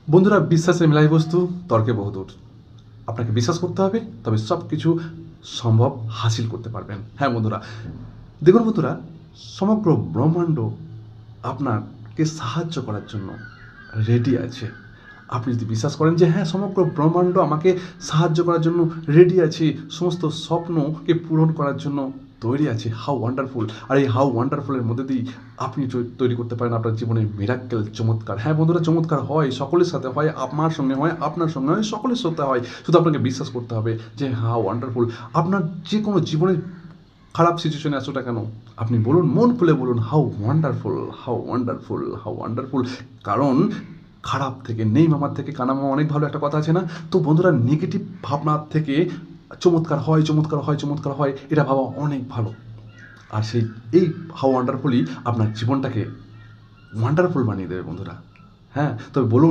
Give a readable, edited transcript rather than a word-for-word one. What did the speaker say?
বন্ধুরা, বিশ্বাসের মেলাই বস্তু, তর্কে বহুদূর। আপনাকে বিশ্বাস করতে হবে, তবে সব কিছু সম্ভব হাসিল করতে পারবেন। হ্যাঁ বন্ধুরা, দেখুন বন্ধুরা, সমগ্র ব্রহ্মাণ্ড আপনাকে সাহায্য করার জন্য রেডি আছে। আপনি যদি বিশ্বাস করেন যে হ্যাঁ, সমগ্র ব্রহ্মাণ্ড আমাকে সাহায্য করার জন্য রেডি আছে, সমস্ত স্বপ্নকে পূরণ করার জন্য তৈরি আছে, হাউ ওয়ান্ডারফুল। আর এই হাউ ওয়ান্ডারফুলের মধ্যে দিয়েই আপনি তৈরি করতে পারেন আপনার জীবনে মিরাক্কেল, চমৎকার। হ্যাঁ বন্ধুরা, চমৎকার হয়, সকলের সাথে হয়, আমার সঙ্গে হয়, আপনার সঙ্গে হয়, সকলের সাথে হয়। শুধু আপনাকে বিশ্বাস করতে হবে যে হাউ ওয়ান্ডারফুল। আপনার যে কোনো জীবনের খারাপ সিচুয়েশনে আসো না কেন, আপনি বলুন, মন খুলে বলুন, how wonderful, how wonderful, how wonderful. কারণ খারাপ থেকে নেই মামার থেকে কানা মামা অনেক ভালো একটা কথা আছে না? তো বন্ধুরা, নেগেটিভ ভাবনার থেকে চমৎকার হয়, চমৎকার হয়, চমৎকার হয়, এটা ভাবা অনেক ভালো। আর এই হাউ ওয়ান্ডারফুলই আপনার জীবনটাকে ওয়ান্ডারফুল বানিয়ে দেবে বন্ধুরা। হ্যাঁ, তবে বলুন।